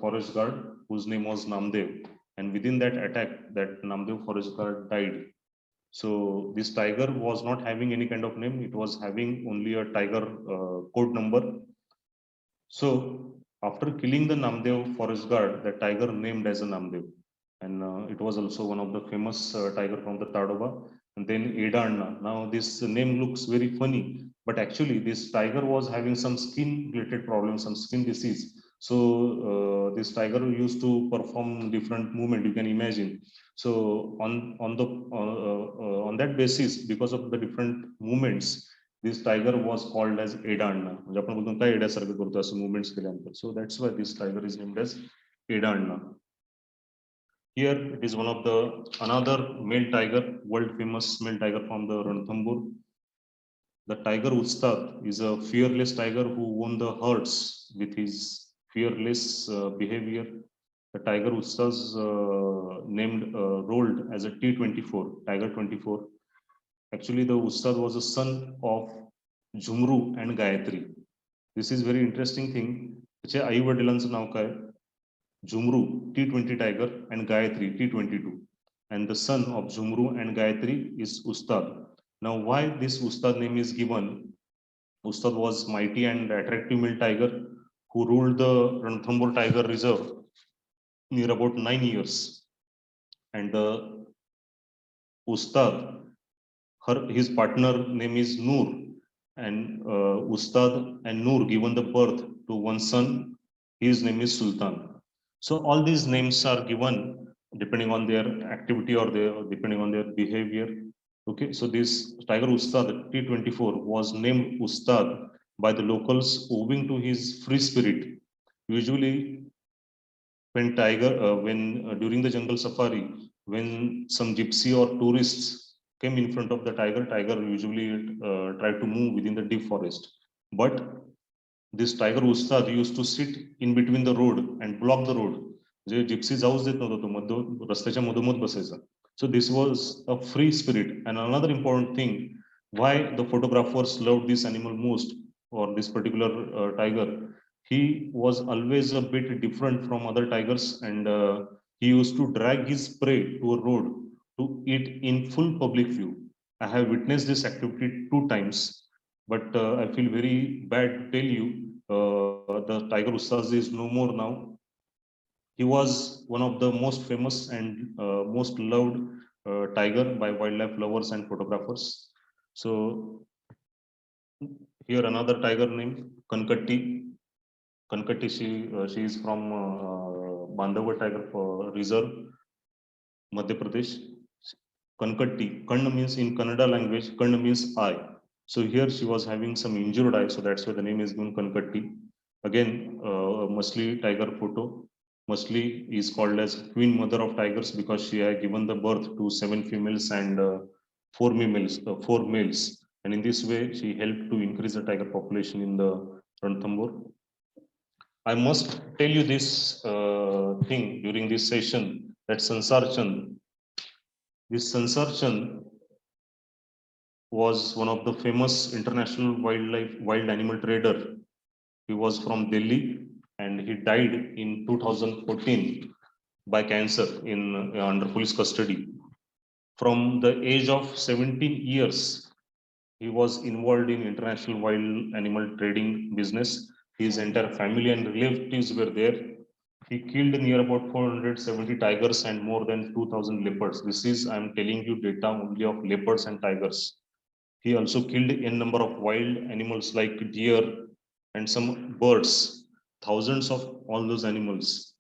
forest guard whose name was Namdev, and within that attack, that Namdev forest guard died. So this tiger was not having any kind of name; it was having only a tiger code number. So after killing the Namdev forest guard, the tiger named as a Namdev, and it was also one of the famous tiger from the Tadoba. And then Edanna. Now this name looks very funny, but actually this tiger was having some skin related problems, some skin disease. So this tiger used to perform different movement. You can imagine. So on that basis, because of the different movements, this tiger was called as Edanna. म्हणजे आपण बोलतो काय एड्यासारखं करतो असं movements केल्यानंतर. So that's why this tiger is named as Edanna. Here it is one of the another male tiger, world famous male tiger from the Ranthambore. The tiger Ustad is a fearless tiger who won the hearts with his fearless behavior. The tiger Ustad named rolled as a T24, Tiger 24. Actually, the Ustad was a son of Jhumru and Gayatri. This is very interesting thing. त्याच्या आई वडिलांचं नाव काय? Jhumru T20 Tiger and Gayatri T22. And the son of Jhumru and Gayatri is Ustad. Now, why this Ustad name is given? Ustad was mighty and attractive male tiger who ruled the Ranthambore Tiger Reserve near about 9 years. And the Ustad, his partner name is Noor, and Ustad and Noor given the birth to one son. His name is Sultan. So all these names are given depending on their activity or depending on their behavior. Okay, so this tiger Ustad T24 was named Ustad by the locals owing to his free spirit. Usually, when during the jungle safari, when some gypsy or tourists came in front of the tiger usually tried to move within the deep forest. But this tiger Ustad used to sit in between the road and block the road. J gypsy जाऊच देत नव्हता तो रस्त्याच्या मधोमध बसायचा. So this was a free spirit. And another important thing, why the photographers loved this animal most, or this particular tiger, he was always a bit different from other tigers, and he used to drag his prey to a road to eat in full public view. I have witnessed this activity 2 times, but I feel very bad to tell you, the tiger Ustad is no more now. He was one of the most famous and most loved tiger by wildlife lovers and photographers. So here another tiger named Kankatti. Kankatti, she is from Bandhavgarh Tiger Reserve, Madhya Pradesh. Kankatti, Kanna means in Kannada language, Kanna means eye. So here she was having some injured eye, so that's why the name is given Kankatti. Again, Masli tiger photo. Masli is called as queen mother of tigers because she had given the birth to 7 females and 4 males. And in this way, she helped to increase the tiger population in the Ranthambore. I must tell you this thing during this session, that Sansar Chand. This Sansar Chand was one of the famous international wild animal trader. He was from Delhi and he died in 2014 by cancer in under police custody. From the age of 17 years, he was involved in international wild animal trading business. His entire family and relatives were there. He killed near about 470 tigers and more than 2,000 leopards. This is, I'm telling you, data only of leopards and tigers. He also killed a number of wild animals like deer and some birds. Thousands of all those animals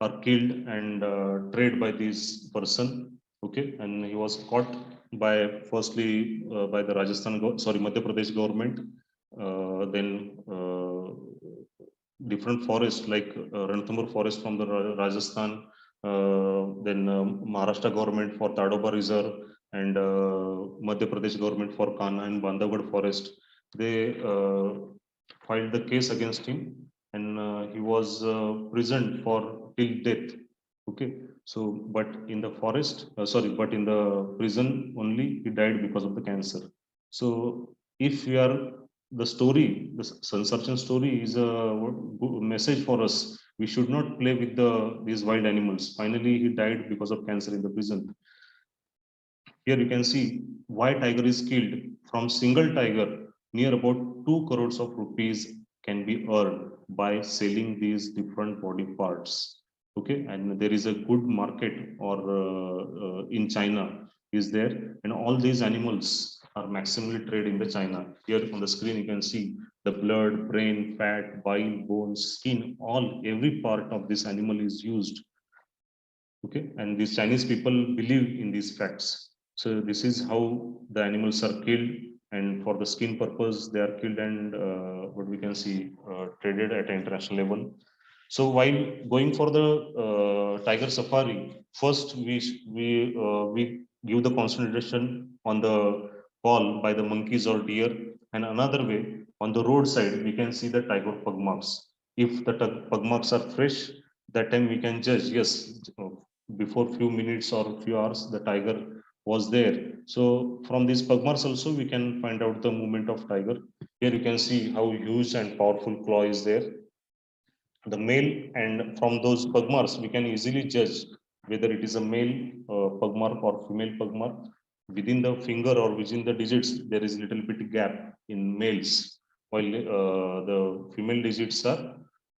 are killed and traded by this person. Okay, and he was caught by firstly by the Madhya Pradesh government, then different forests like Ranthambore forest from the Rajasthan, then Maharashtra government for Tadoba Reserve and Madhya Pradesh government for Kanha and Bandhavgarh forest. They filed the case against him and he was prisoned for till death. Okay, so but in the forest, but in the prison only he died because of the cancer. So if we are the story, the Sansarchan story is a message for us. We should not play with these wild animals. Finally, he died because of cancer in the prison. Here you can see why tiger is killed. From single tiger, near about 2 crores of rupees can be earned by selling these different body parts. Okay, and there is a good market or in China is there, and all these animals are maximally traded in the China. Here on the screen you can see the blood, brain, fat, bile, bones, skin, every part of this animal is used. Okay, and these Chinese people believe in these facts. So this is how the animals are killed, and for the skin purpose they are killed and what we can see traded at an international level. So while going for the tiger safari, first we give the concentration on the call by the monkeys or deer, and another way on the roadside we can see the tiger pug marks. If the pug marks are fresh, that time we can judge, yes, before few minutes or few hours the tiger was there. So from these pug marks also we can find out the movement of tiger. Here you can see how huge and powerful claw is there. The male, and from those pug marks we can easily judge whether it is a male pug mark or female pug mark. Within the finger or within the digits there is a little bit gap in males, while the female digits are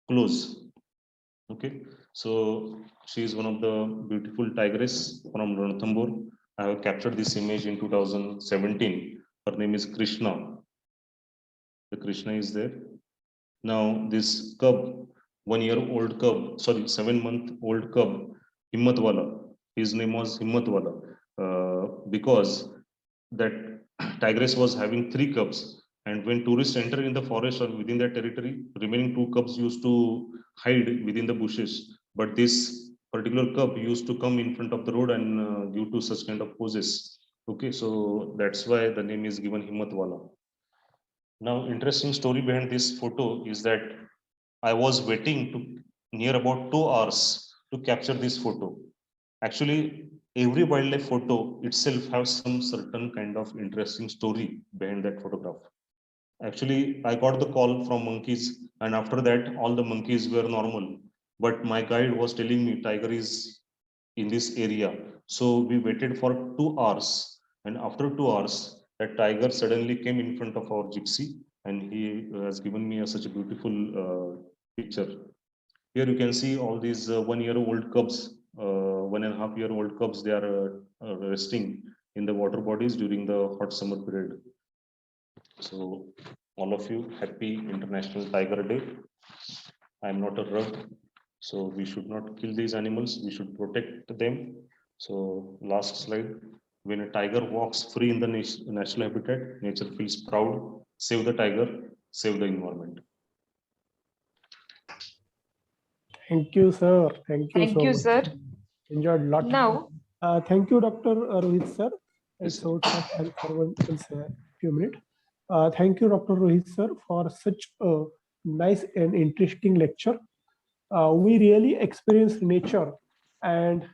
close. Okay, so she is one of the beautiful tigress from Ranthambore. I have captured this image in 2017. Her name is Krishna. The Krishna is there. Now this cub, 1 year old cub, 7-month-old cub, Himmatwala. His name was Himmatwala because that tigress was having 3 cubs, and when tourists enter in the forest or within that territory, remaining 2 cubs used to hide within the bushes. But this particular cub used to come in front of the road and due to such kind of poses. Okay, so that's why the name is given Himmatwala. Now, interesting story behind this photo is that I was waiting to near about 2 hours to capture this photo. Actually, every wildlife photo itself has some certain kind of interesting story behind that photograph. Actually, I got the call from monkeys, and after that, all the monkeys were normal. But my guide was telling me tiger is in this area. So we waited for 2 hours, and after 2 hours, that tiger suddenly came in front of our gypsy, and he has given me such a beautiful picture. Here you can see all these 1-year-old cubs, 1.5-year-old cubs. They are resting in the water bodies during the hot summer period. So all of you, happy International Tiger Day. I am not a rug, so we should not kill these animals. We should protect them. So last slide. When a tiger walks free in the national habitat, nature feels proud. Save the tiger, save the environment. Thank you, sir. Thank you Thank so you, much. sir. Enjoyed a lot. Now, thank you, Dr. Rohit, sir. Yes, So help for one few minutes. Thank you, Dr. Rohit, sir, for such a nice and interesting lecture. We really experienced nature and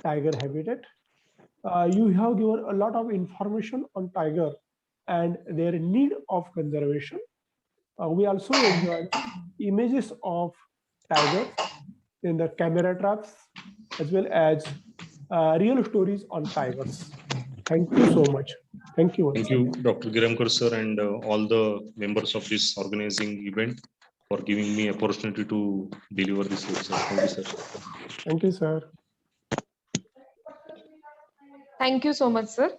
tiger habitat. You have given a lot of information on tiger and their need of conservation. We also enjoyed images of tigers in the camera traps, as well as real stories on tigers. Thank you so much. Thank you. Thank you, Dr. Giramkar sir, and all the members of this organizing event for giving me opportunity to deliver this lecture. Thank you, sir. Thank you, sir. Thank you so much, sir.